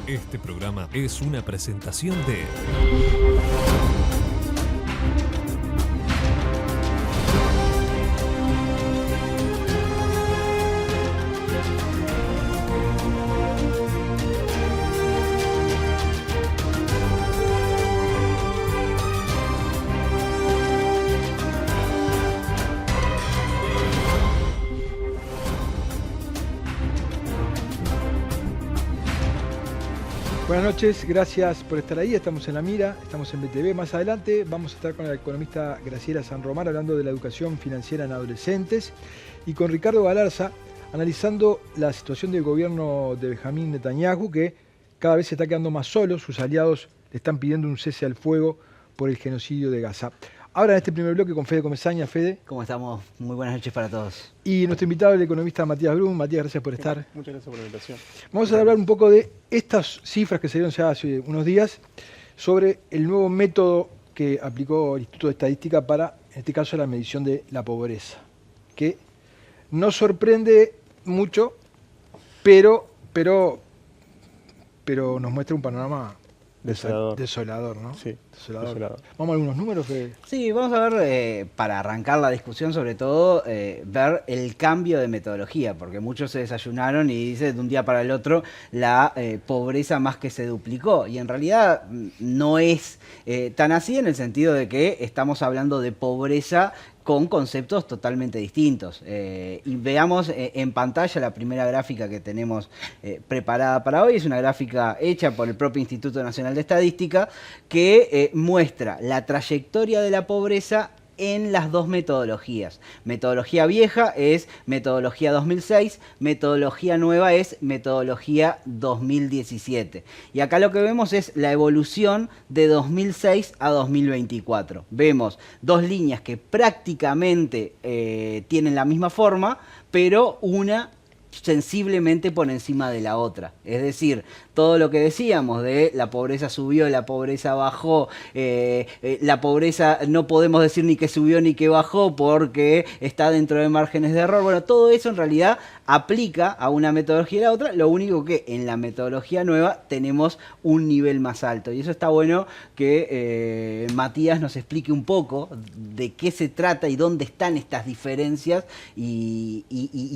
Este programa es una presentación de... Buenas noches, gracias por estar ahí. Estamos en La Mira, estamos en BTV. Más adelante vamos a estar con la economista Graciela San Román hablando de la educación financiera en adolescentes y con Ricardo Galarza analizando la situación del gobierno de Benjamín Netanyahu, que cada vez se está quedando más solo. Sus aliados le están pidiendo un cese al fuego por el genocidio de Gaza. Ahora en este primer bloque con Fede Comesaña. Fede. ¿Cómo estamos? Muy buenas noches para todos. Y nuestro invitado, el economista Matías Brum. Matías, gracias por estar. Muchas gracias por la invitación. Vamos a hablar un poco de estas cifras que se dieron ya hace unos días sobre el nuevo método que aplicó el Instituto de Estadística para, en este caso, la medición de la pobreza, que nos sorprende mucho, pero nos muestra un panorama desolador, ¿no? Sí, desolador. Vamos a algunos números que... Sí, vamos a ver, para arrancar la discusión, sobre todo, ver el cambio de metodología, porque muchos se desayunaron y dicen de un día para el otro la pobreza más que se duplicó. Y en realidad no es tan así, en el sentido de que estamos hablando de pobreza con conceptos totalmente distintos. Y veamos en pantalla la primera gráfica que tenemos preparada para hoy. Es una gráfica hecha por el propio Instituto Nacional de Estadística que muestra la trayectoria de la pobreza en las dos metodologías. Metodología vieja es metodología 2006, metodología nueva es metodología 2017. Y acá lo que vemos es la evolución de 2006 a 2024. Vemos dos líneas que prácticamente tienen la misma forma, pero una sensiblemente por encima de la otra. Es decir, todo lo que decíamos de la pobreza subió, la pobreza bajó, la pobreza no podemos decir ni que subió ni que bajó porque está dentro de márgenes de error. Bueno, todo eso en realidad aplica a una metodología y a la otra, lo único que en la metodología nueva tenemos un nivel más alto. Y eso está bueno que Matías nos explique un poco de qué se trata y dónde están estas diferencias y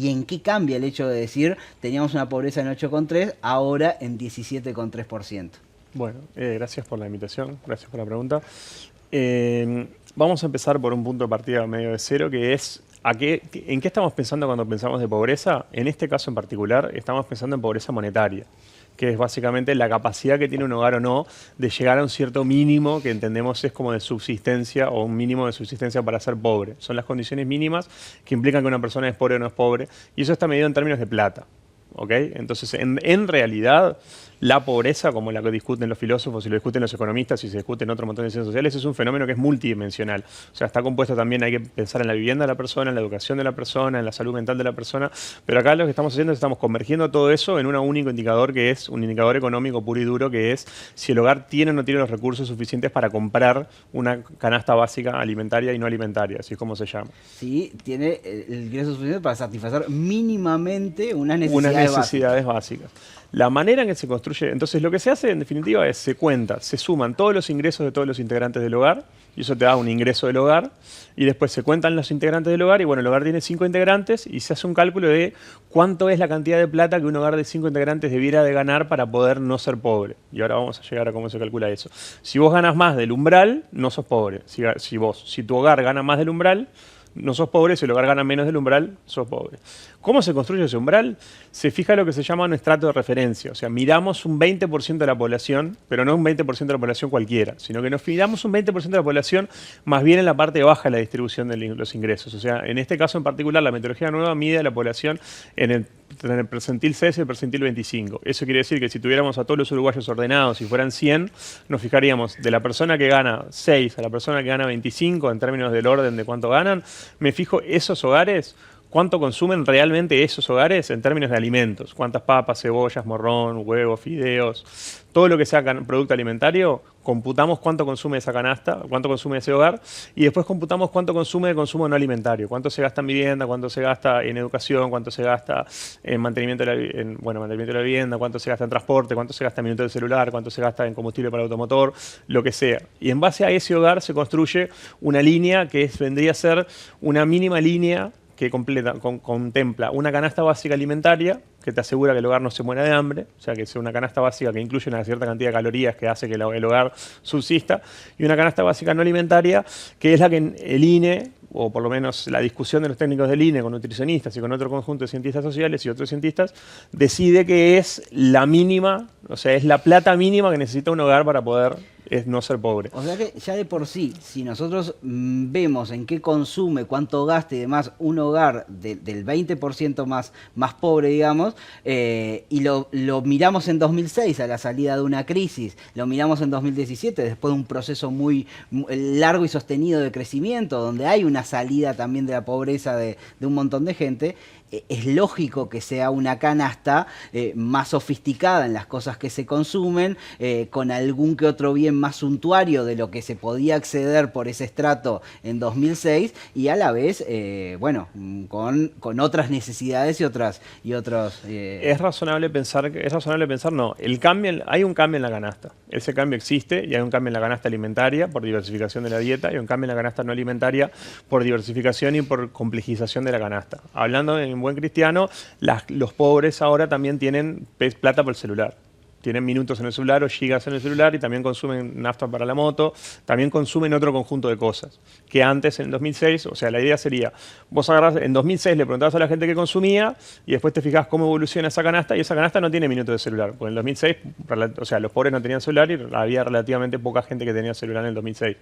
en qué cambia el hecho de decir teníamos una pobreza en 8,3, ahora en 17,3%. Bueno, gracias por la invitación, gracias por la pregunta. Vamos a empezar por un punto de partida medio de cero, que es ¿en qué estamos pensando cuando pensamos de pobreza? En este caso en particular estamos pensando en pobreza monetaria, que es básicamente la capacidad que tiene un hogar o no de llegar a un cierto mínimo que entendemos es como de subsistencia o un mínimo de subsistencia para ser pobre. Son las condiciones mínimas que implican que una persona es pobre o no es pobre, y eso está medido en términos de plata. ¿Okay? Entonces, en realidad, la pobreza, como la que discuten los filósofos y lo discuten los economistas y se discute en otro montón de ciencias sociales, es un fenómeno que es multidimensional. O sea, está compuesto también, hay que pensar en la vivienda de la persona, en la educación de la persona, en la salud mental de la persona, pero acá lo que estamos haciendo es estamos convergiendo todo eso en un único indicador, que es un indicador económico puro y duro, que es si el hogar tiene o no tiene los recursos suficientes para comprar una canasta básica alimentaria y no alimentaria, así es como se llama. Sí, tiene el ingreso suficiente para satisfacer mínimamente unas necesidades básicas. La manera en que se construye, entonces lo que se hace en definitiva es se cuenta, se suman todos los ingresos de todos los integrantes del hogar, y eso te da un ingreso del hogar, y después se cuentan los integrantes del hogar, y bueno, el hogar tiene 5 integrantes, y se hace un cálculo de cuánto es la cantidad de plata que un hogar de 5 integrantes debiera de ganar para poder no ser pobre. Y ahora vamos a llegar a cómo se calcula eso. Si vos ganas más del umbral, no sos pobre. Si tu hogar gana más del umbral, no sos pobre. Si el hogar gana menos del umbral, sos pobre. ¿Cómo se construye ese umbral? Se fija lo que se llama un estrato de referencia. O sea, miramos un 20% de la población, pero no un 20% de la población cualquiera, sino que nos miramos un 20% de la población más bien en la parte baja de la distribución de los ingresos. O sea, en este caso en particular, la metodología nueva mide a la población en el percentil 6 y el percentil 25. Eso quiere decir que si tuviéramos a todos los uruguayos ordenados y fueran 100, nos fijaríamos de la persona que gana 6 a la persona que gana 25 en términos del orden de cuánto ganan. Me fijo esos hogares cuánto consumen realmente esos hogares en términos de alimentos. Cuántas papas, cebollas, morrón, huevos, fideos, todo lo que sea producto alimentario, computamos cuánto consume esa canasta, cuánto consume ese hogar, y después computamos cuánto consume de consumo no alimentario, cuánto se gasta en vivienda, cuánto se gasta en educación, cuánto se gasta en mantenimiento mantenimiento de la vivienda, cuánto se gasta en transporte, cuánto se gasta en minutos de celular, cuánto se gasta en combustible para automotor, lo que sea. Y en base a ese hogar se construye una línea que vendría a ser una mínima línea que contempla una canasta básica alimentaria que te asegura que el hogar no se muera de hambre, o sea, que sea una canasta básica que incluye una cierta cantidad de calorías que hace que el hogar subsista, y una canasta básica no alimentaria, que es la que el INE, o por lo menos la discusión de los técnicos del INE con nutricionistas y con otro conjunto de cientistas sociales y otros cientistas, decide que es la mínima, o sea, es la plata mínima que necesita un hogar para poder no ser pobre. O sea que ya de por sí, si nosotros vemos en qué consume, cuánto gasta y demás un hogar del 20% más pobre, digamos, y lo miramos en 2006 a la salida de una crisis, lo miramos en 2017 después de un proceso muy largo y sostenido de crecimiento, donde hay una salida también de la pobreza de un montón de gente, es lógico que sea una canasta más sofisticada en las cosas que se consumen, con algún que otro bien más suntuario de lo que se podía acceder por ese estrato en 2006, y a la vez, bueno, con otras necesidades y otros... Es razonable pensar, no, hay un cambio en la canasta. Ese cambio existe, y hay un cambio en la canasta alimentaria por diversificación de la dieta, y un cambio en la canasta no alimentaria por diversificación y por complejización de la canasta. Hablando en buen cristiano, los pobres ahora también tienen plata por el celular. Tienen minutos en el celular o gigas en el celular, y también consumen nafta para la moto, también consumen otro conjunto de cosas. Que antes, en 2006, o sea, la idea sería, vos agarrás, en 2006 le preguntabas a la gente qué consumía, y después te fijás cómo evoluciona esa canasta, y esa canasta no tiene minutos de celular. Porque en 2006, o sea, los pobres no tenían celular y había relativamente poca gente que tenía celular en el 2006.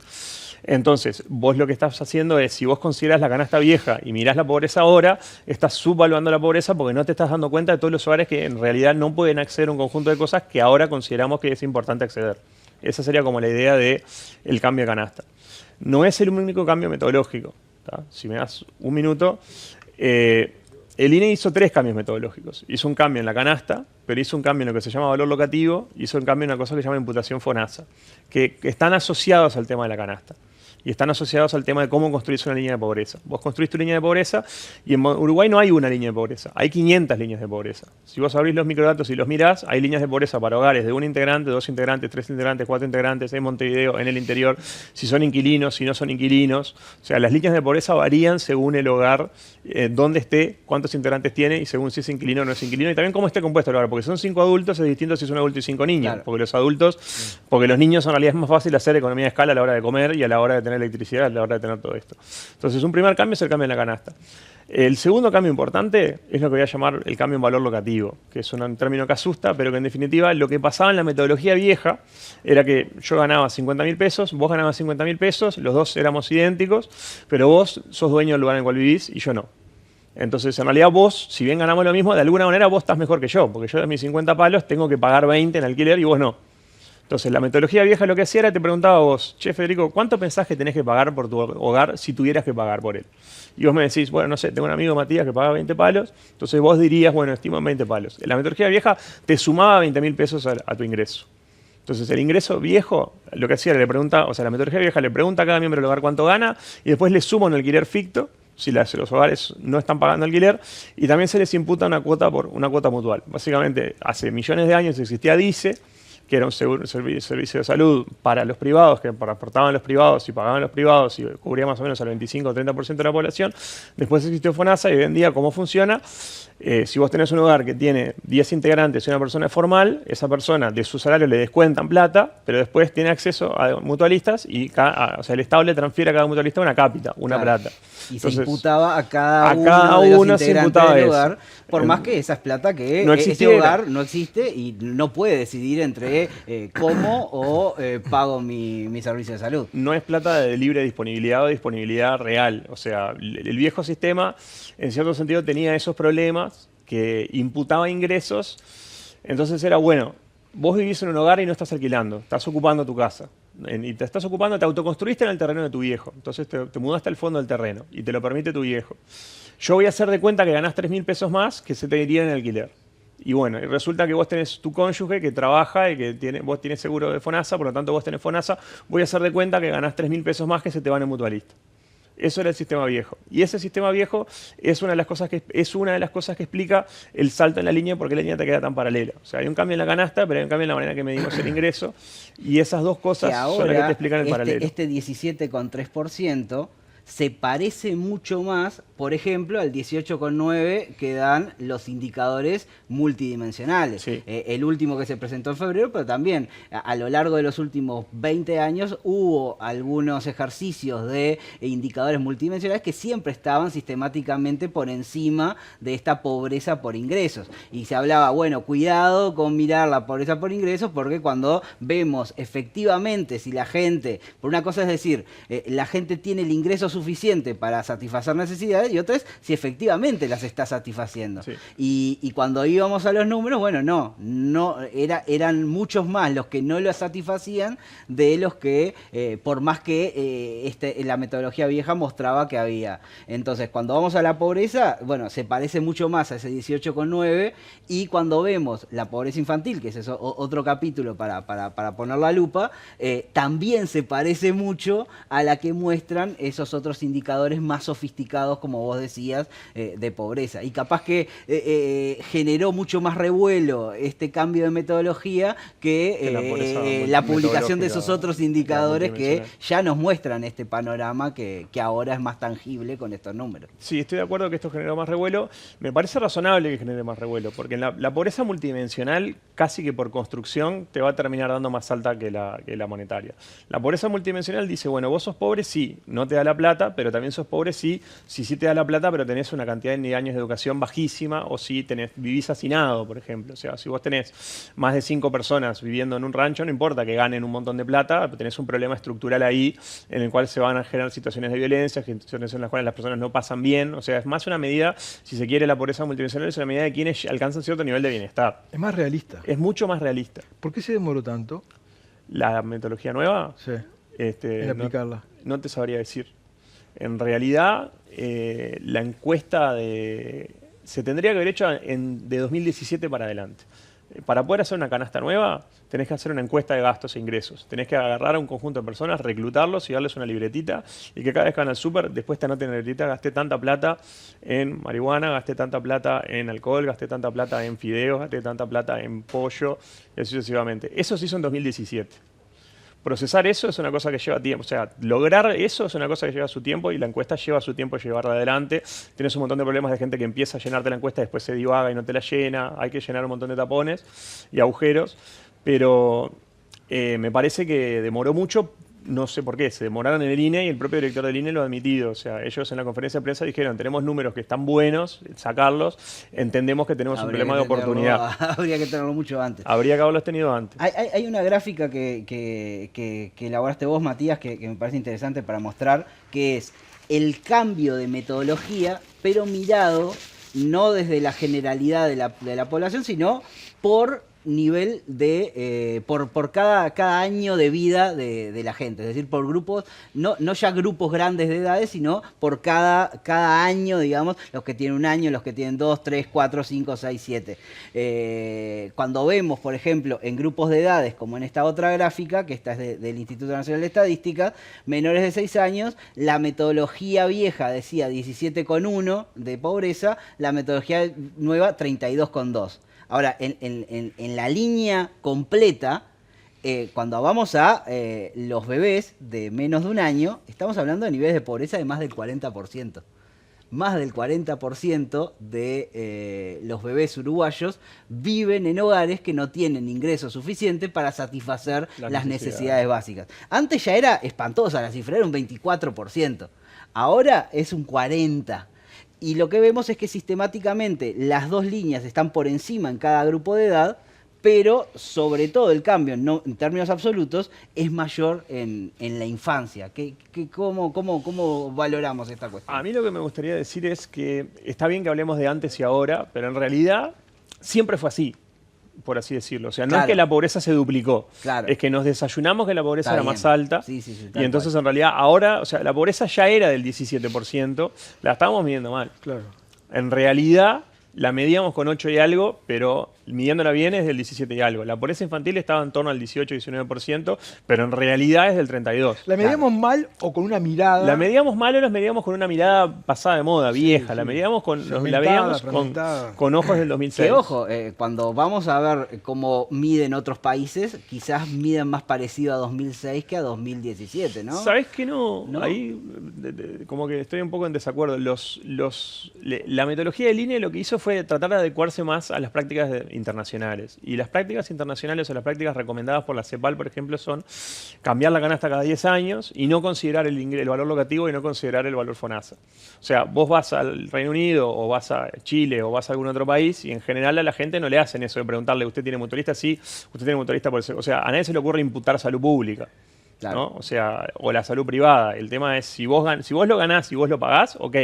Entonces, vos lo que estás haciendo es, si vos considerás la canasta vieja y mirás la pobreza ahora, estás subvaluando la pobreza porque no te estás dando cuenta de todos los hogares que en realidad no pueden acceder a un conjunto de cosas que ahora consideramos que es importante acceder. Esa sería como la idea del cambio de canasta. No es el único cambio metodológico, ¿tá? Si me das un minuto, el INE hizo 3 cambios metodológicos. Hizo un cambio en la canasta, pero hizo un cambio en lo que se llama valor locativo, hizo un cambio en una cosa que se llama imputación FONASA, que están asociados al tema de la canasta. Y están asociados al tema de cómo construirse una línea de pobreza. Vos construís tu línea de pobreza, y en Uruguay no hay una línea de pobreza, hay 500 líneas de pobreza. Si vos abrís los microdatos y los mirás, hay líneas de pobreza para hogares de 1 integrante, 2 integrantes, 3 integrantes, 4 integrantes, en Montevideo, en el interior, si son inquilinos, si no son inquilinos. O sea, las líneas de pobreza varían según el hogar, dónde esté, cuántos integrantes tiene, y según si es inquilino o no es inquilino, y también cómo esté compuesto el hogar. Porque si son 5 adultos, es distinto si es un adulto y 5 niños. Claro. Porque los niños en realidad es más fácil hacer economía de escala a la hora de comer y a la hora de tener electricidad, a la hora de tener todo esto. Entonces, un primer cambio es el cambio en la canasta. El segundo cambio importante es lo que voy a llamar el cambio en valor locativo, que es un término que asusta, pero que en definitiva lo que pasaba en la metodología vieja era que yo ganaba 50.000 pesos, vos ganabas 50.000 pesos, los dos éramos idénticos, pero vos sos dueño del lugar en el cual vivís y yo no. Entonces, en realidad vos, si bien ganamos lo mismo, de alguna manera vos estás mejor que yo, porque yo de mis 50 palos tengo que pagar 20 en alquiler y vos no. Entonces, la metodología vieja lo que hacía era, te preguntaba a vos, che, Federico, ¿cuánto pensás que tenés que pagar por tu hogar si tuvieras que pagar por él? Y vos me decís, bueno, no sé, tengo un amigo, Matías, que paga 20 palos, entonces vos dirías, bueno, estimo en 20 palos. La metodología vieja te sumaba 20.000 pesos a tu ingreso. Entonces, el ingreso viejo, lo que hacía era, le pregunta, o sea, la metodología vieja le pregunta a cada miembro del hogar cuánto gana, y después le suma un alquiler ficto, si los hogares no están pagando alquiler, y también se les imputa una cuota mutual. Básicamente, hace millones de años existía DICE, que era un servicio de salud para los privados, que aportaban los privados y pagaban los privados y cubría más o menos al 25 o 30% de la población. Después existió FONASA, y hoy en día, ¿cómo funciona? Si vos tenés un hogar que tiene 10 integrantes y una persona formal, esa persona de su salario le descuentan plata, pero después tiene acceso a mutualistas y o sea, el Estado le transfiere a cada mutualista una cápita, una plata. Y entonces, se imputaba a cada uno de los integrantes del hogar, por más que esa es plata que no ese hogar no existe y no puede decidir entre cómo o pago mi servicio de salud. No es plata de libre disponibilidad o disponibilidad real. O sea, el viejo sistema, en cierto sentido, tenía esos problemas que imputaba ingresos. Entonces era, bueno, vos vivís en un hogar y no estás alquilando, estás ocupando tu casa. Y te estás ocupando, te autoconstruiste en el terreno de tu viejo. Entonces te mudaste al fondo del terreno y te lo permite tu viejo. yo voy a hacer de cuenta que ganás 3.000 pesos más que se te iría en alquiler. Y bueno, y resulta que vos tenés tu cónyuge que trabaja y que vos tenés seguro de FONASA, por lo tanto vos tenés FONASA, voy a hacer de cuenta que ganás 3.000 pesos más que se te van en mutualista. Eso era el sistema viejo. Y ese sistema viejo es una de las cosas que explica el salto en la línea, porque la línea te queda tan paralela. O sea, hay un cambio en la canasta, pero hay un cambio en la manera que medimos el ingreso. Y esas dos cosas son las que te explican el paralelo. Este 17,3% se parece mucho más, por ejemplo, al 18,9% que dan los indicadores multidimensionales. Sí. El último que se presentó en febrero, pero también a lo largo de los últimos 20 años hubo algunos ejercicios de indicadores multidimensionales que siempre estaban sistemáticamente por encima de esta pobreza por ingresos. Y se hablaba, bueno, cuidado con mirar la pobreza por ingresos, porque cuando vemos efectivamente si la gente, por una cosa es decir, la gente tiene el ingreso suficiente para satisfacer necesidades, y otra es si efectivamente las está satisfaciendo. Sí. Y cuando íbamos a los números, bueno, no eran muchos más los que no lo satisfacían de los que, por más que la metodología vieja mostraba que había. Entonces, cuando vamos a la pobreza, bueno, se parece mucho más a ese 18,9%, y cuando vemos la pobreza infantil, que es eso, otro capítulo para poner la lupa, también se parece mucho a la que muestran esos otros indicadores más sofisticados, como vos decías, de pobreza. Y capaz que generó mucho más revuelo este cambio de metodología que la publicación de esos otros indicadores que ya nos muestran este panorama que ahora es más tangible con estos números. Sí, estoy de acuerdo que esto generó más revuelo. Me parece razonable que genere más revuelo, porque en la pobreza multidimensional, casi que por construcción, te va a terminar dando más alta que la monetaria. La pobreza multidimensional dice, bueno, vos sos pobre, sí, no te da la plata, pero también sos pobre sí te da la plata, pero tenés una cantidad de años de educación bajísima, o si vivís hacinado, por ejemplo. O sea, si vos tenés más de 5 personas viviendo en un rancho, no importa que ganen un montón de plata, tenés un problema estructural ahí en el cual se van a generar situaciones de violencia, situaciones en las cuales las personas no pasan bien. O sea, es más una medida, si se quiere, la pobreza multidimensional es una medida de quienes alcanzan cierto nivel de bienestar. Es más realista. Es mucho más realista. ¿Por qué se demoró tanto? La metodología nueva, Sí, en aplicarla. no te sabría decir. En realidad, la encuesta se tendría que haber hecho de 2017 para adelante. Para poder hacer una canasta nueva, tenés que hacer una encuesta de gastos e ingresos. Tenés que agarrar a un conjunto de personas, reclutarlos y darles una libretita, y que cada vez que van al súper, después te anoten en la libretita, gasté tanta plata en marihuana, gasté tanta plata en alcohol, gasté tanta plata en fideos, gasté tanta plata en pollo, y así sucesivamente. Eso se hizo en 2017. Procesar eso es una cosa que lleva tiempo. O sea, lograr eso es una cosa que lleva su tiempo, y la encuesta lleva su tiempo llevarla adelante. Tienes un montón de problemas de gente que empieza a llenarte la encuesta, después se divaga y no te la llena. Hay que llenar un montón de tapones y agujeros. Pero me parece que demoró mucho. No sé por qué, se demoraron en el INE, y el propio director del INE lo ha admitido. O sea, ellos en la conferencia de prensa dijeron, tenemos números que están buenos, sacarlos, entendemos que tenemos un problema de oportunidad. Habría que tenerlo mucho antes. Habría que haberlos tenido antes. Hay una gráfica que elaboraste vos, Matías, que me parece interesante para mostrar, que es el cambio de metodología, pero mirado no desde la generalidad de la población, sino por nivel de por cada año de vida de la gente, es decir, por grupos, no ya grupos grandes de edades, sino por cada año, digamos, los que tienen 1 año, los que tienen 2, 3, 4, 5, 6, 7. Cuando vemos, por ejemplo, en grupos de edades, como en esta otra gráfica, que esta es del Instituto Nacional de Estadística, menores de 6 años, la metodología vieja decía 17,1 de pobreza, la metodología nueva 32,2. Ahora, en la línea completa, cuando vamos a los bebés de menos de 1 año, estamos hablando de niveles de pobreza de más del 40%. Más del 40% de los bebés uruguayos viven en hogares que no tienen ingresos suficientes para satisfacer las necesidades básicas. Antes ya era espantosa la cifra, era un 24%. Ahora es un 40%. Y lo que vemos es que sistemáticamente las dos líneas están por encima en cada grupo de edad, pero sobre todo el cambio en términos absolutos es mayor en la infancia. ¿Cómo valoramos esta cuestión? A mí lo que me gustaría decir es que está bien que hablemos de antes y ahora, pero en realidad siempre fue así. por así decirlo. O sea, no Claro. es que la pobreza se duplicó, Claro. es que nos desayunamos que la pobreza Está era bien. más alta. Sí, sí, sí, Y tal entonces cual. en realidad ahora, o sea, la pobreza ya era del 17%, la estábamos midiendo mal. Claro. En realidad la medíamos con 8 y algo, pero midiéndola bien es del 17 y algo. La pobreza infantil estaba en torno al 18-19%, pero en realidad es del 32%. ¿La medíamos mal o con una mirada? La medíamos mal o la medíamos con una mirada pasada de moda, vieja. La sí. medíamos con, la Segmentada, veíamos fragmentada. con ojos del 2006. Que ojo, cuando vamos a ver cómo miden otros países, quizás miden más parecido a 2006 que a 2017, ¿no? ¿Sabés que no? ¿No? Ahí como que estoy un poco en desacuerdo. La metodología del INE lo que hizo fue tratar de adecuarse más a las prácticas internacionales. Y las prácticas internacionales o las prácticas recomendadas por la CEPAL, por ejemplo, son cambiar la canasta cada 10 años y no considerar el valor locativo y no considerar el valor FONASA. O sea, vos vas al Reino Unido o vas a Chile o vas a algún otro país y en general a la gente no le hacen eso de preguntarle, ¿usted tiene mutualista? Sí, usted tiene mutualista por eso. O sea, a nadie se le ocurre imputar salud pública. Claro. ¿No? O sea, o la salud privada. El tema es, si vos lo ganás, si vos lo pagás, ok.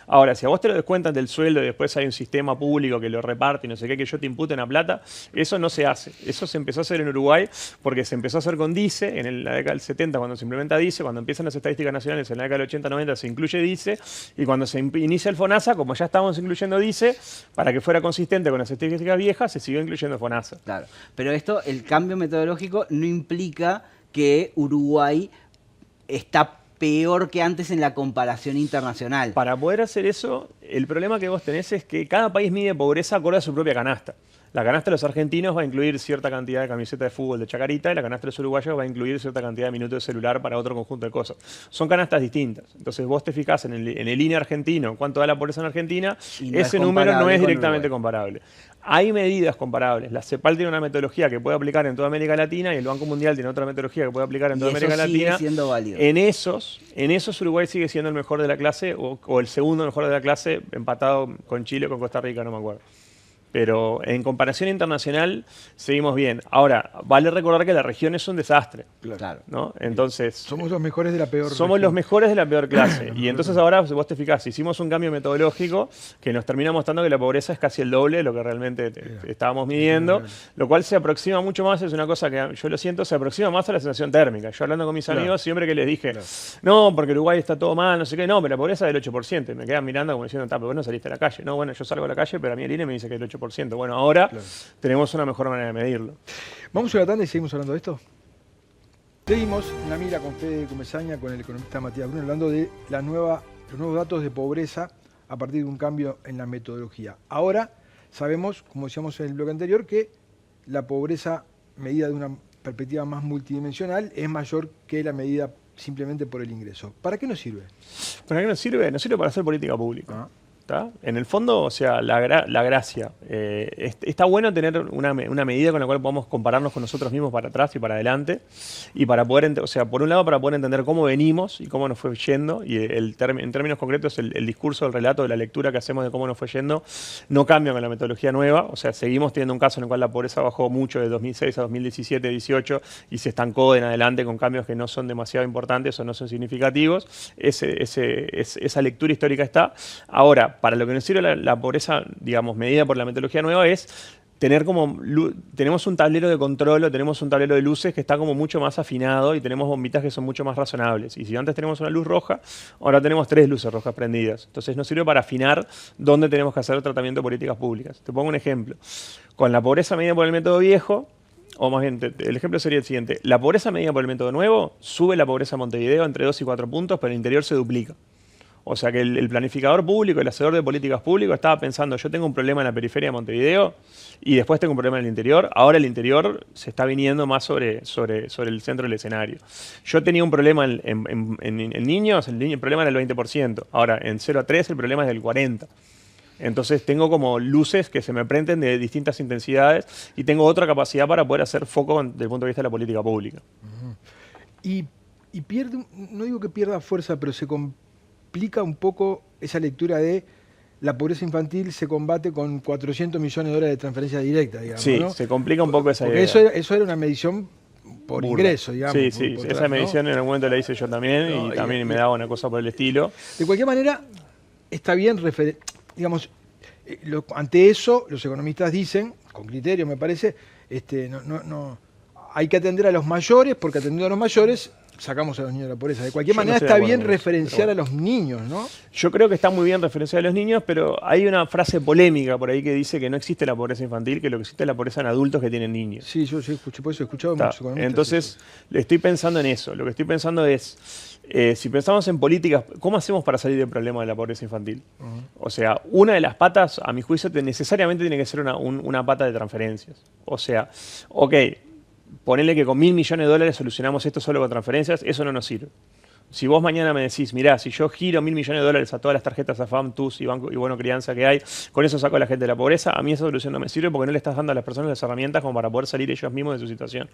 Ahora, si a vos te lo descuentan del sueldo y después hay un sistema público que lo reparte y no sé qué, que yo te impute una plata, eso no se hace. Eso se empezó a hacer en Uruguay porque se empezó a hacer con DICE en la década del 70, cuando se implementa DICE, cuando empiezan las estadísticas nacionales en la década del 80-90 se incluye DICE, y cuando se inicia el FONASA, como ya estábamos incluyendo DICE, para que fuera consistente con las estadísticas viejas, se siguió incluyendo FONASA. Claro. Pero esto, el cambio metodológico no implica que Uruguay está peor que antes en la comparación internacional. Para poder hacer eso, el problema que vos tenés es que cada país mide pobreza acorde a su propia canasta. La canasta de los argentinos va a incluir cierta cantidad de camisetas de fútbol de Chacarita y la canasta de los uruguayos va a incluir cierta cantidad de minutos de celular para otro conjunto de cosas. Son canastas distintas. Entonces vos te fijás en el INE argentino, cuánto da la pobreza en Argentina, Y no ese es número no comparable es con directamente Uruguay. comparable. Hay medidas comparables. La CEPAL tiene una metodología que puede aplicar en toda América Latina y el Banco Mundial tiene otra metodología que puede aplicar en Y toda eso América sigue Latina. siendo válido. En esos Uruguay sigue siendo el mejor de la clase o el segundo mejor de la clase, empatado con Chile o con Costa Rica, no me acuerdo. Pero en comparación internacional seguimos bien. Ahora, vale recordar que la región es un desastre, Claro. ¿no? Entonces, Somos los mejores de la peor somos región. los mejores de la peor clase. Y entonces ahora vos te fijás, hicimos un cambio metodológico que nos termina mostrando que la pobreza es casi el doble de lo que realmente estábamos midiendo, lo cual se aproxima mucho más, es una cosa que yo lo siento, se aproxima más a la sensación térmica. Yo hablando con mis amigos, siempre que les dije, no, porque Uruguay está todo mal, no sé qué, no, pero la pobreza es del 8%. Y me quedan mirando como diciendo, pero vos no saliste a la calle. No, bueno, yo salgo a la calle, pero a mí el INE me dice que es el 8%. Bueno, ahora tenemos una mejor manera de medirlo. Vamos a la tanda y seguimos hablando de esto. Seguimos en la mira con Fede Comesaña, con el economista Matías Bruno, hablando de los nuevos datos de pobreza a partir de un cambio en la metodología. Ahora sabemos, como decíamos en el bloque anterior, que la pobreza medida de una perspectiva más multidimensional es mayor que la medida simplemente por el ingreso. ¿Para qué nos sirve? ¿Para qué nos sirve? Nos sirve para hacer política pública. Ah. ¿Tá? En el fondo, o sea, la gracia. Está bueno tener una medida con la cual podamos compararnos con nosotros mismos para atrás y para adelante. Y para poder, o sea, por un lado, para poder entender cómo venimos y cómo nos fue yendo. Y en términos concretos, el discurso, el relato, de la lectura que hacemos de cómo nos fue yendo no cambia con la metodología nueva. O sea, seguimos teniendo un caso en el cual la pobreza bajó mucho de 2006 a 2017, 18 y se estancó en adelante con cambios que no son demasiado importantes o no son significativos. Esa lectura histórica está. Ahora, para lo que nos sirve la pobreza, digamos, medida por la metodología nueva es tenemos un tablero de control o tenemos un tablero de luces que está como mucho más afinado y tenemos bombitas que son mucho más razonables. Y si antes tenemos una luz roja, ahora tenemos 3 luces rojas prendidas. Entonces nos sirve para afinar dónde tenemos que hacer el tratamiento de políticas públicas. Te pongo un ejemplo. Con la pobreza medida por el método viejo, o más bien, el ejemplo sería el siguiente. La pobreza medida por el método nuevo sube la pobreza en Montevideo entre 2 y 4 puntos, pero el interior se duplica. O sea que el planificador público, el hacedor de políticas públicas estaba pensando, yo tengo un problema en la periferia de Montevideo y después tengo un problema en el interior. Ahora el interior se está viniendo más sobre el centro del escenario. Yo tenía un problema en niños, el problema era el 20%. Ahora en 0 a 3 el problema es del 40%. Entonces tengo como luces que se me prenden de distintas intensidades y tengo otra capacidad para poder hacer foco desde el punto de vista de la política pública. Y pierde, no digo que pierda fuerza, pero se complica un poco esa lectura de la pobreza infantil se combate con 400 millones de dólares de transferencia directa, digamos. Sí, ¿no? se complica un poco esa Porque idea. eso era una medición por Burda. ingreso, digamos. Sí, por esa atrás, medición en algún momento la hice yo también No, y también me daba una cosa por el estilo. De cualquier manera, está bien, digamos, ante eso los economistas dicen con criterio me parece, hay que atender a los mayores, porque atendiendo a los mayores sacamos a los niños de la pobreza. De cualquier manera está bien referenciar a los niños, ¿no? Yo creo que está muy bien referenciar a los niños, pero hay una frase polémica por ahí que dice que no existe la pobreza infantil, que lo que existe es la pobreza en adultos que tienen niños. Sí, yo escuché, por eso he escuchado muchos economistas. Entonces, estoy pensando en eso. Lo que estoy pensando es, si pensamos en políticas, ¿cómo hacemos para salir del problema de la pobreza infantil? O sea, una de las patas, a mi juicio, necesariamente tiene que ser una pata de transferencias. O sea, ok, ponele que con $1.000 millones solucionamos esto solo con transferencias, eso no nos sirve. Si vos mañana me decís, mirá, si yo giro $1.000 millones a todas las tarjetas AFAM, TUS y Banco y Bono Crianza que hay, con eso saco a la gente de la pobreza, a mí esa solución no me sirve porque no le estás dando a las personas las herramientas como para poder salir ellos mismos de su situación.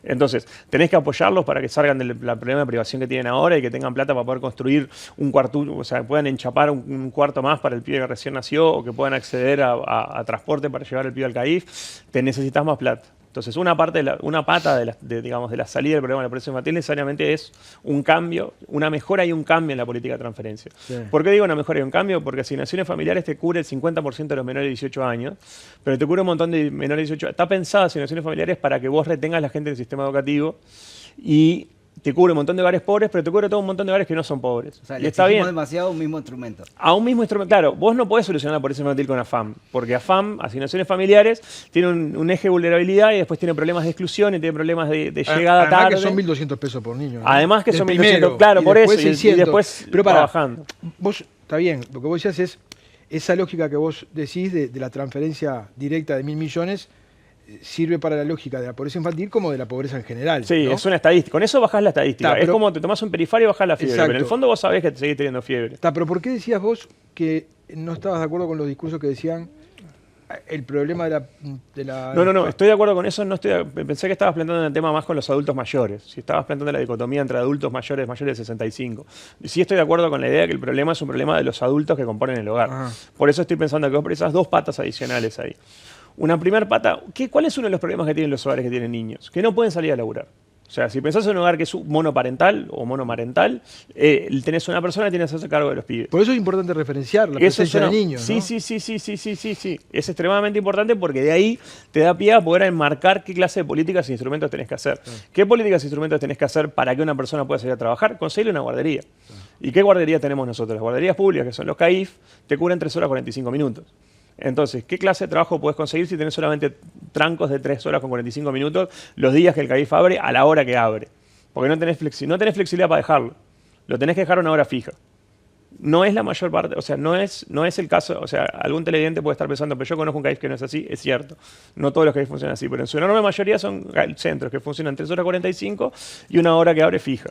Entonces, tenés que apoyarlos para que salgan del problema de privación que tienen ahora y que tengan plata para poder construir un cuarto, o sea, puedan enchapar un cuarto más para el pibe que recién nació o que puedan acceder a transporte para llevar al pibe al CAIF. Te necesitas más plata. Entonces, una pata de la salida del problema de la pobreza infantil necesariamente es un cambio, una mejora y un cambio en la política de transferencia. Sí. ¿Por qué digo una mejora y un cambio? Porque asignaciones familiares te cubre el 50% de los menores de 18 años, pero te cubre un montón de menores de 18 años. Está pensada asignaciones familiares para que vos retengas la gente del sistema educativo y te cubre un montón de hogares pobres, pero te cubre todo un montón de hogares que no son pobres. O sea, y está bien. Demasiado a un mismo instrumento. A un mismo instrumento. Claro, vos no podés solucionar la pobreza infantil con AFAM, porque AFAM, asignaciones familiares, tiene un eje de vulnerabilidad y después tiene problemas de exclusión y tiene problemas de llegada tarde. Además que son 1.200 pesos por niño, ¿no? Además que son 1.200, claro, por eso. 600. Y después pero trabajando. Vos, está bien, lo que vos decías es esa lógica que vos decís de la transferencia directa de 1.000 millones sirve para la lógica de la pobreza infantil como de la pobreza en general. Sí, ¿no? Es una estadística. Con eso bajás la estadística. Es como te tomás un perifario y bajás la fiebre. Exacto. Pero en el fondo vos sabés que te seguís teniendo fiebre. Pero ¿por qué decías vos que no estabas de acuerdo con los discursos que decían el problema de la... No, estoy de acuerdo con eso. Pensé que estabas planteando el tema más con los adultos mayores. Si estabas planteando la dicotomía entre adultos mayores de 65. Sí estoy de acuerdo con la idea que el problema es un problema de los adultos que componen el hogar. Ajá. Por eso estoy pensando que vos precisás dos patas adicionales ahí. Una primera pata, ¿cuál es uno de los problemas que tienen los hogares que tienen niños? Que no pueden salir a laburar. O sea, si pensás en un hogar que es monoparental o monomarental, tenés una persona que tiene que hacerse cargo de los pibes. Por eso es importante referenciar la presencia de niños, ¿no? Sí. Es extremadamente importante porque de ahí te da pie a poder enmarcar qué clase de políticas e instrumentos tenés que hacer. Sí. ¿Qué políticas e instrumentos tenés que hacer para que una persona pueda salir a trabajar? Conseguirle una guardería. Sí. ¿Y qué guardería tenemos nosotros? Las guarderías públicas, que son los CAIF, te cubren 3 horas 45 minutos. Entonces, ¿qué clase de trabajo puedes conseguir si tenés solamente trancos de 3 horas con 45 minutos los días que el CAIF abre a la hora que abre? Porque no tenés flexibilidad para dejarlo. Lo tenés que dejar a una hora fija. No es la mayor parte, o sea, no es el caso, o sea, algún televidente puede estar pensando, pero yo conozco un CAIF que no es así, es cierto. No todos los CAIF funcionan así, pero en su enorme mayoría son centros que funcionan 3 horas 45 y una hora que abre fija.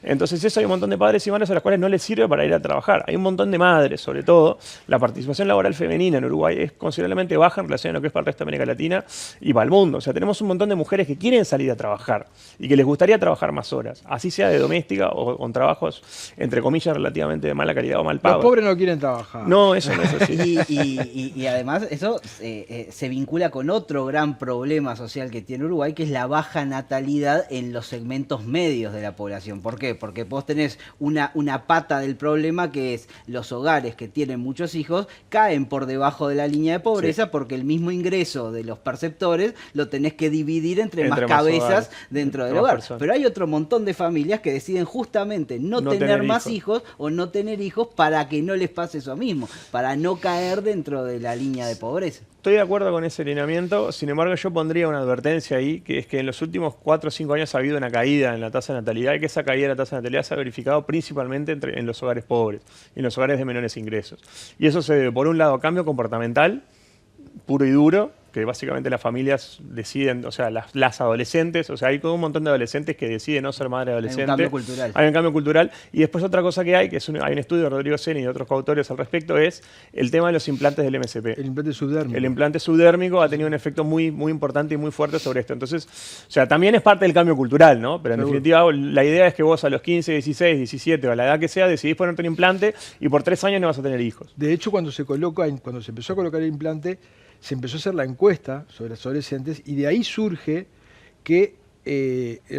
Entonces eso hay un montón de padres y madres a las cuales no les sirve para ir a trabajar. Hay un montón de madres, sobre todo. La participación laboral femenina en Uruguay es considerablemente baja en relación a lo que es para el resto de América Latina y para el mundo. O sea, tenemos un montón de mujeres que quieren salir a trabajar y que les gustaría trabajar más horas, así sea de doméstica o con trabajos, entre comillas, relativamente de mala calidad o mal pagos. Los pobres no quieren trabajar. No, eso no es así. Y además eso se vincula con otro gran problema social que tiene Uruguay, que es la baja natalidad en los segmentos medios de la población. ¿Por qué? Porque vos tenés una pata del problema que es los hogares que tienen muchos hijos caen por debajo de la línea de pobreza, sí, porque el mismo ingreso de los perceptores lo tenés que dividir entre más cabezas dentro del hogar. Personas. Pero hay otro montón de familias que deciden justamente no tener más hijos o no tener hijos para que no les pase eso mismo, para no caer dentro de la línea de pobreza. Estoy de acuerdo con ese lineamiento, sin embargo yo pondría una advertencia ahí, que es que en los últimos 4 o 5 años ha habido una caída en la tasa de natalidad y que esa caída de la tasa de natalidad se ha verificado principalmente en los hogares pobres y en los hogares de menores ingresos. Y eso se debe, por un lado, a cambio comportamental puro y duro, que básicamente las familias deciden, o sea, las adolescentes, o sea, hay todo un montón de adolescentes que deciden no ser madre adolescente. Hay un cambio cultural. Hay un cambio cultural. Y después otra cosa que hay, que hay un estudio de Rodrigo Seni y de otros coautores al respecto, es el tema de los implantes del MSP. El implante subdérmico. El implante subdérmico ha tenido un efecto muy, muy importante y muy fuerte sobre esto. Entonces, o sea, también es parte del cambio cultural, ¿no? Pero en definitiva, la idea es que vos a los 15, 16, 17 o a la edad que sea, decidís ponerte un implante y por 3 años no vas a tener hijos. De hecho, cuando se empezó a colocar el implante, se empezó a hacer la encuesta sobre los adolescentes y de ahí surge que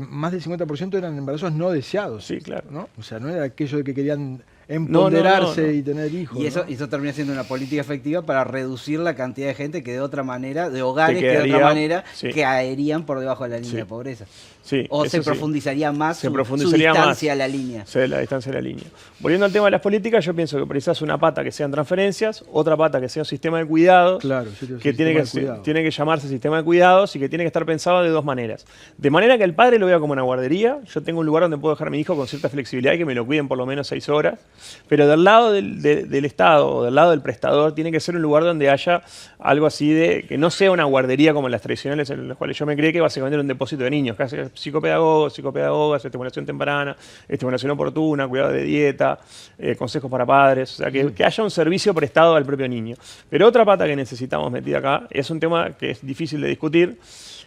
más del 50% eran embarazos no deseados. Sí, claro. ¿No? O sea, no era aquello de que querían empoderarse y tener hijos. Y eso, ¿no? eso termina siendo una política efectiva para reducir la cantidad de gente que de otra manera, de hogares que de quedaría, otra manera, sí. caerían por debajo de la línea Sí. de pobreza. Sí, O se eso sí. profundizaría más Se su profundizaría distancia más. a la línea. Sí, la distancia de la línea. Volviendo al tema de las políticas, yo pienso que precisas una pata que sean transferencias, otra pata que sea un sistema de cuidados, Claro, sí, sí, que sistema de tiene que llamarse sistema de cuidados y que tiene que estar pensado de dos maneras. De manera que el padre lo vea como una guardería, yo tengo un lugar donde puedo dejar a mi hijo con cierta flexibilidad y que me lo cuiden por lo menos 6 horas, pero del lado del Estado o del lado del prestador tiene que ser un lugar donde haya algo así de que no sea una guardería como las tradicionales en las cuales yo me creé que básicamente era un depósito de niños, casi psicopedagogas, estimulación temprana, estimulación oportuna, cuidado de dieta, consejos para padres, o sea, que haya un servicio prestado al propio niño. Pero otra pata que necesitamos metida acá es un tema que es difícil de discutir,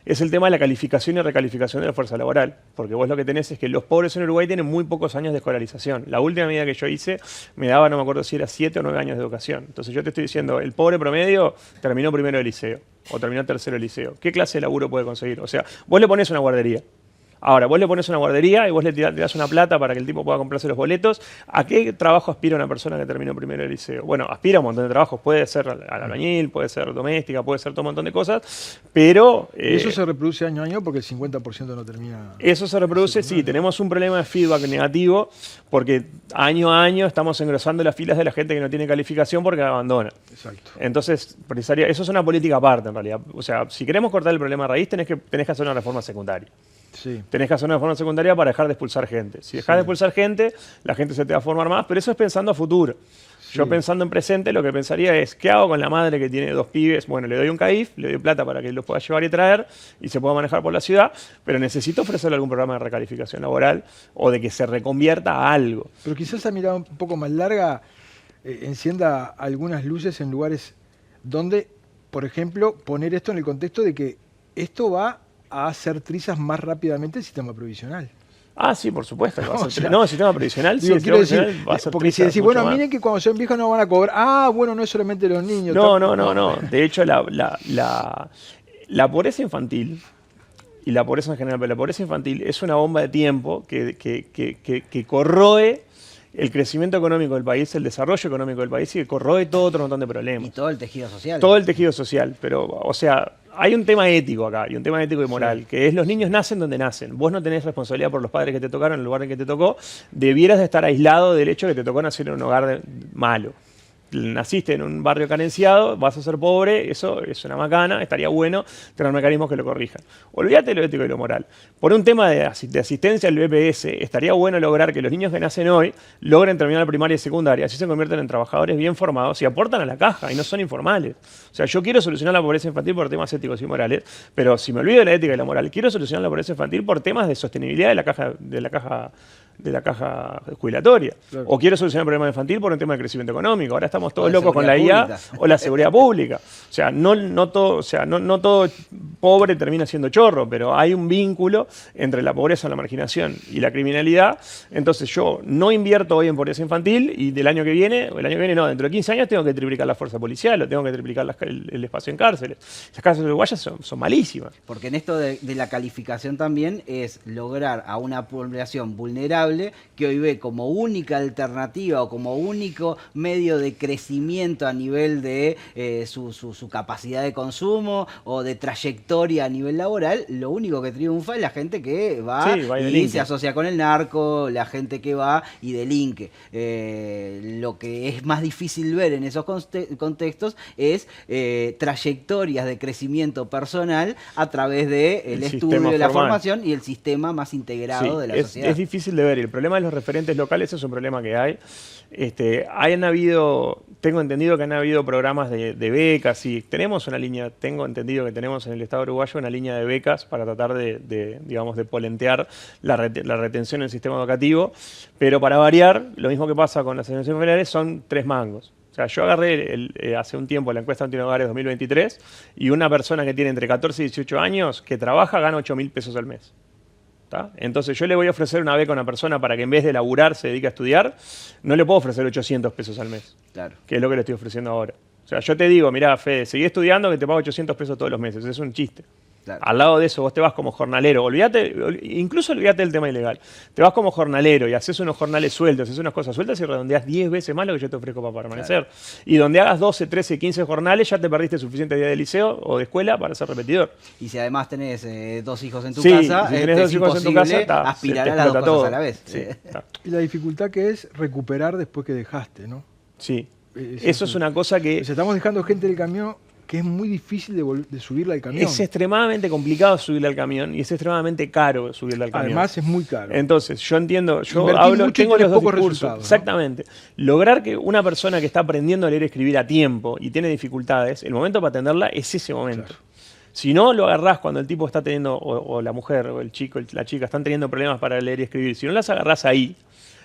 es el tema de la calificación y recalificación de la fuerza laboral, porque vos lo que tenés es que los pobres en Uruguay tienen muy pocos años de escolarización. La última medida que yo hice me daba, no me acuerdo si era 7 o 9 años de educación. Entonces yo te estoy diciendo, el pobre promedio terminó primero de liceo o terminó tercero de liceo. ¿Qué clase de laburo puede conseguir? O sea, vos le ponés una guardería. Ahora, vos le pones una guardería y vos le das una plata para que el tipo pueda comprarse los boletos. ¿A qué trabajo aspira una persona que terminó primero el liceo? Bueno, aspira a un montón de trabajos. Puede ser al albañil, puede ser doméstica, puede ser todo un montón de cosas, pero... eso se reproduce año a año porque el 50% no termina... Eso se reproduce, sí. Tenemos un problema de feedback negativo porque año a año estamos engrosando las filas de la gente que no tiene calificación porque abandona. Exacto. Entonces, eso es una política aparte en realidad. O sea, si queremos cortar el problema de raíz, tenés que hacer una reforma secundaria. Sí. Tenés que hacer una reforma secundaria para dejar de expulsar gente. Si dejás de expulsar gente, la gente se te va a formar más, pero eso es pensando a futuro. Sí. Yo pensando en presente, lo que pensaría es, ¿qué hago con la madre que tiene 2 pibes? Bueno, le doy un CAIF, le doy plata para que los pueda llevar y traer y se pueda manejar por la ciudad, pero necesito ofrecerle algún programa de recalificación laboral o de que se reconvierta a algo. Pero quizás esa mirada un poco más larga encienda algunas luces en lugares donde, por ejemplo, poner esto en el contexto de que esto va a hacer trizas más rápidamente el sistema provisional. Ah, sí, por supuesto. Que va a ser O sea, no, el sistema previsional, digo, sí, el quiero sistema decir, previsional va a ser porque si trizas decís, mucho bueno, más. miren que cuando sean viejos no van a cobrar. Ah, bueno, no es solamente los niños. No. De hecho, la pobreza infantil y la pobreza en general, pero la pobreza infantil es una bomba de tiempo que corroe el crecimiento económico del país, el desarrollo económico del país y que corroe todo otro montón de problemas. Y todo el tejido social. Todo el tejido social, pero, o sea, hay un tema ético acá, y un tema ético y moral, que es los niños nacen donde nacen. Vos no tenés responsabilidad por los padres que te tocaron, en el lugar en que te tocó, debieras de estar aislado del hecho de que te tocó nacer en un hogar malo. Naciste en un barrio carenciado, vas a ser pobre, eso es una macana, estaría bueno tener mecanismos que lo corrijan. Olvídate de lo ético y lo moral. Por un tema de asistencia al BPS, estaría bueno lograr que los niños que nacen hoy logren terminar la primaria y secundaria, así se convierten en trabajadores bien formados y aportan a la caja y no son informales. O sea, yo quiero solucionar la pobreza infantil por temas éticos y morales, pero si me olvido de la ética y la moral, quiero solucionar la pobreza infantil por temas de sostenibilidad de la caja jubilatoria. Claro. O quiero solucionar el problema infantil por un tema de crecimiento económico. Ahora estamos todos de locos con la seguridad IA pública. o la seguridad pública. O sea, no todo pobre termina siendo chorro, pero hay un vínculo entre la pobreza, la marginación y la criminalidad. Entonces yo no invierto hoy en pobreza infantil y dentro de 15 años tengo que triplicar la fuerza policial o tengo que triplicar el espacio en cárceles. Las cárceles uruguayas son malísimas. Porque en esto de la calificación también es lograr a una población vulnerable que hoy ve como única alternativa o como único medio de crecimiento a nivel de su capacidad de consumo o de trayectoria a nivel laboral, lo único que triunfa es la gente que va, Sí, va y y delinque. se asocia con el narco, la gente que va y delinque. Lo que es más difícil ver en esos contextos es trayectorias de crecimiento personal a través del estudio, sistema de la formal. formación y el sistema más integrado de la sociedad. Es difícil de ver. Y el problema de los referentes locales es un problema que hay. Tengo entendido que han habido programas de becas y tengo entendido que tenemos en el Estado uruguayo una línea de becas para tratar de polentear la retención en el sistema educativo. Pero para variar, lo mismo que pasa con las asignaciones federales, son 3 mangos. O sea, yo agarré hace un tiempo la encuesta Antihogares 2023 y una persona que tiene entre 14 y 18 años que trabaja gana 8.000 pesos al mes. ¿Tá? Entonces yo le voy a ofrecer una beca a una persona para que en vez de laburar se dedique a estudiar, no le puedo ofrecer 800 pesos al mes, Claro. que es lo que le estoy ofreciendo ahora. O sea, yo te digo, mirá, Fede, seguí estudiando que te pago 800 pesos todos los meses, es un chiste. Claro. Al lado de eso, vos te vas como jornalero, incluso olvídate del tema ilegal. Te vas como jornalero y haces unos jornales sueltos, haces unas cosas sueltas y redondeás 10 veces más lo que yo te ofrezco para permanecer. Claro. Y donde hagas 12, 13, 15 jornales, ya te perdiste suficientes días de liceo o de escuela para ser repetidor. Y si además tenés 2 hijos en tu casa, si tenés 2 hijos en tu casa, aspirar a las 2 cosas a la vez. Sí, y la dificultad que es recuperar después que dejaste, ¿no? Sí. Eso es una cosa que... O sea, estamos dejando gente del camión que es muy difícil de subirla al camión. Es extremadamente complicado subirla al camión y es extremadamente caro subirla al camión. Además es muy caro. Entonces, yo entiendo, tengo los dos discursos. Exactamente. ¿No? Lograr que una persona que está aprendiendo a leer y escribir a tiempo y tiene dificultades, el momento para atenderla es ese momento. Claro. Si no lo agarrás cuando el tipo está teniendo, o la mujer, o el chico, la chica, están teniendo problemas para leer y escribir, si no las agarrás ahí,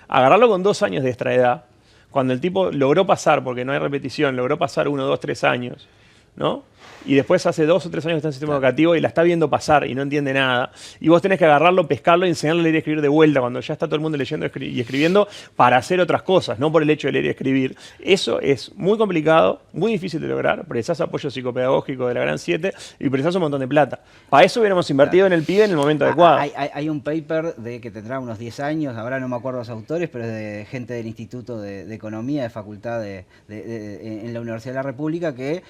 agarrarlo con 2 años de extraedad, cuando el tipo logró pasar, porque no hay repetición, logró pasar 1, 2, 3 años, ¿no? Y después hace 2 o 3 años que está en el sistema educativo y la está viendo pasar y no entiende nada. Y vos tenés que agarrarlo, pescarlo y enseñarle a leer y escribir de vuelta cuando ya está todo el mundo leyendo y escribiendo para hacer otras cosas, no por el hecho de leer y escribir. Eso es muy complicado, muy difícil de lograr. Precisás apoyo psicopedagógico de la Gran 7 y precisás un montón de plata. Para eso hubiéramos invertido en el pibe en el momento adecuado. Hay un paper que tendrá unos 10 años, ahora no me acuerdo los autores, pero es de gente del Instituto de Economía, de Facultad en la Universidad de la República, que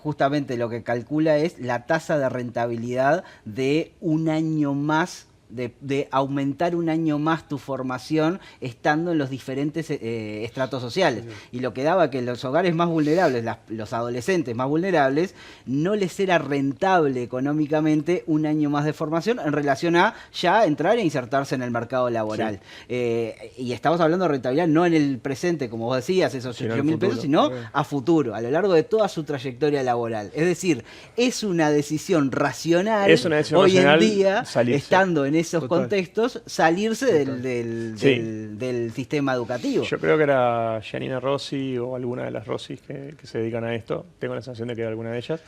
justamente lo que calcula es la tasa de rentabilidad de un año más, de aumentar un año más tu formación estando en los diferentes estratos sociales. Y lo que daba que los hogares más vulnerables, los adolescentes más vulnerables, no les era rentable económicamente un año más de formación en relación a ya entrar e insertarse en el mercado laboral. Sí. Y estamos hablando de rentabilidad no en el presente, como vos decías, esos 8.000 pesos, sino a futuro, a lo largo de toda su trayectoria laboral. Es decir, es una decisión racional hoy en día, estando en esos contextos, salirse del sistema educativo. Yo creo que era Janina Rossi o alguna de las Rossis que se dedican a esto. Tengo la sensación de que era alguna de ellas.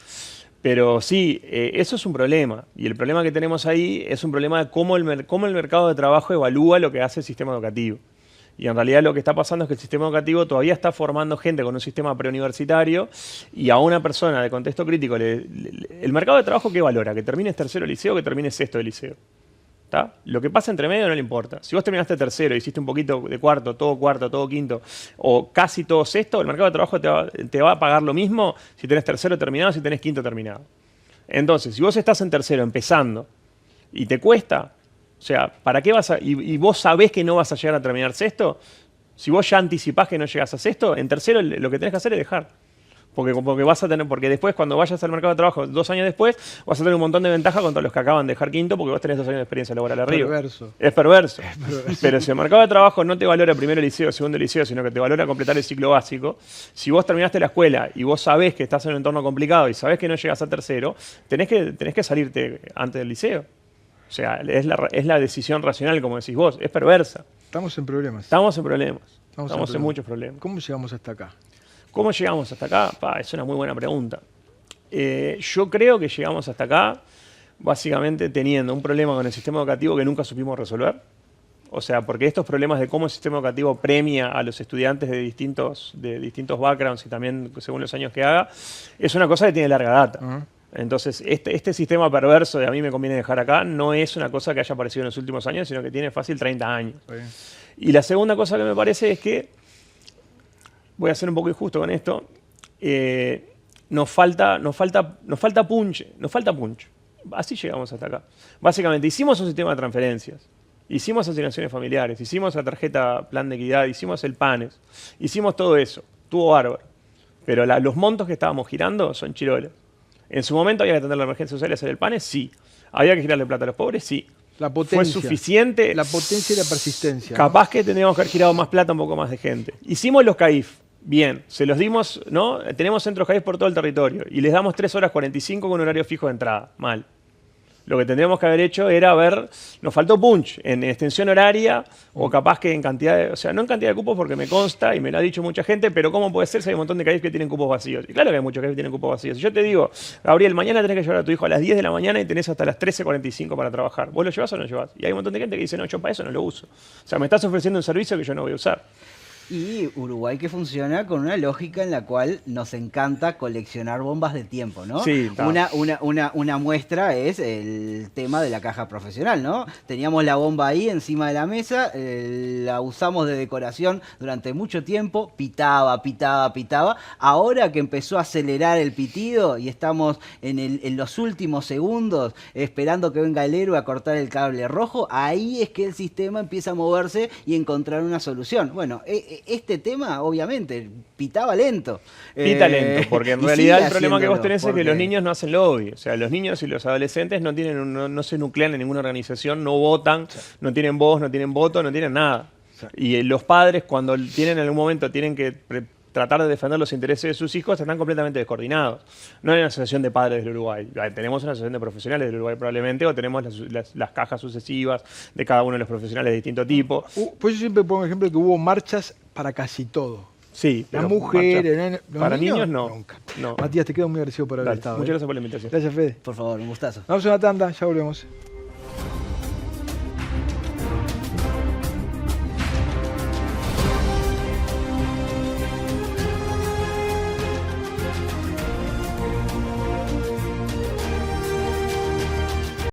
Pero sí, eso es un problema. Y el problema que tenemos ahí es un problema de cómo el mercado de trabajo evalúa lo que hace el sistema educativo. Y en realidad lo que está pasando es que el sistema educativo todavía está formando gente con un sistema preuniversitario y a una persona de contexto crítico, el mercado de trabajo, ¿qué valora? Que termines tercero de liceo o que termines sexto de liceo. ¿Tá? Lo que pasa entre medio no le importa. Si vos terminaste tercero, hiciste un poquito de cuarto, todo quinto o casi todo sexto, el mercado de trabajo te va a pagar lo mismo si tenés tercero terminado, si tenés quinto terminado. Entonces, si vos estás en tercero empezando y te cuesta, o sea, ¿para qué vas a...? Y vos sabés que no vas a llegar a terminar sexto, si vos ya anticipás que no llegás a sexto, en tercero lo que tenés que hacer es dejar. Porque después, cuando vayas al mercado de trabajo 2 años después, vas a tener un montón de ventaja contra los que acaban de dejar quinto porque vos tenés 2 años de experiencia laboral arriba. Es perverso. Pero si el mercado de trabajo no te valora primero liceo, segundo liceo, sino que te valora completar el ciclo básico, si vos terminaste la escuela y vos sabés que estás en un entorno complicado y sabés que no llegas a tercero, tenés que salirte antes del liceo. O sea, es la decisión racional, como decís vos. Es perversa. Estamos en problemas. Estamos en muchos problemas. ¿Cómo llegamos hasta acá? ¿Cómo llegamos hasta acá? Es una muy buena pregunta. Yo creo que llegamos hasta acá básicamente teniendo un problema con el sistema educativo que nunca supimos resolver. O sea, porque estos problemas de cómo el sistema educativo premia a los estudiantes de distintos backgrounds y también según los años que haga, es una cosa que tiene larga data. Entonces, este sistema perverso de a mí me conviene dejar acá no es una cosa que haya aparecido en los últimos años, sino que tiene fácil 30 años. Y la segunda cosa que me parece es que voy a ser un poco injusto con esto, nos falta punch. Así llegamos hasta acá. Básicamente, hicimos un sistema de transferencias, hicimos asignaciones familiares, hicimos la tarjeta Plan de Equidad, hicimos el PANES, hicimos todo eso, estuvo bárbaro. Pero los montos que estábamos girando son chiroles. En su momento había que atender la emergencia social y hacer el PANES, sí. Había que girarle plata a los pobres, sí. La potencia. ¿Fue suficiente? La potencia y la persistencia. Capaz que tendríamos que haber girado más plata, un poco más de gente. Hicimos los CAIF. Bien, se los dimos, ¿no? Tenemos centros CAIF por todo el territorio y les damos 3 horas 45 con horario fijo de entrada. Mal. Lo que tendríamos que haber hecho era nos faltó punch en extensión horaria o capaz que en cantidad o sea, no en cantidad de cupos porque me consta y me lo ha dicho mucha gente, pero ¿cómo puede ser si hay un montón de CAIF que tienen cupos vacíos? Y claro que hay muchos CAIF que tienen cupos vacíos. Si yo te digo, Gabriel, mañana tenés que llevar a tu hijo a las 10 de la mañana y tenés hasta las 13:45 para trabajar. ¿Vos lo llevás o no lo llevás? Y hay un montón de gente que dice, no, yo para eso no lo uso. O sea, me estás ofreciendo un servicio que yo no voy a usar. Y Uruguay que funciona con una lógica en la cual nos encanta coleccionar bombas de tiempo, ¿no? Sí, está. Una muestra es el tema de la caja profesional, ¿no? Teníamos la bomba ahí encima de la mesa, la usamos de decoración durante mucho tiempo, pitaba. Ahora que empezó a acelerar el pitido y estamos en los últimos segundos esperando que venga el héroe a cortar el cable rojo, ahí es que el sistema empieza a moverse y encontrar una solución. Bueno, este tema, obviamente, pitaba lento. Pita lento, porque en y realidad sigue el problema que vos haciéndolo, tenés es que porque- los niños no hacen lobby. O sea, los niños y los adolescentes no se nuclean en ninguna organización, no votan, no tienen voz, no tienen voto, no tienen nada. Y los padres, cuando tienen en algún momento, tienen que tratar de defender los intereses de sus hijos, están completamente descoordinados. No hay una asociación de padres del Uruguay. Tenemos una asociación de profesionales del Uruguay probablemente, o tenemos las cajas sucesivas de cada uno de los profesionales de distinto tipo. Pues yo siempre pongo ejemplo que hubo marchas para casi todo. Sí, Las pero mujeres, marcha- los para niños no. Nunca. No. Matías, te quedo muy agradecido por haber Dale, estado. muchas gracias por la invitación. Gracias, Fede. Por favor, un gustazo. Vamos a una tanda, ya volvemos.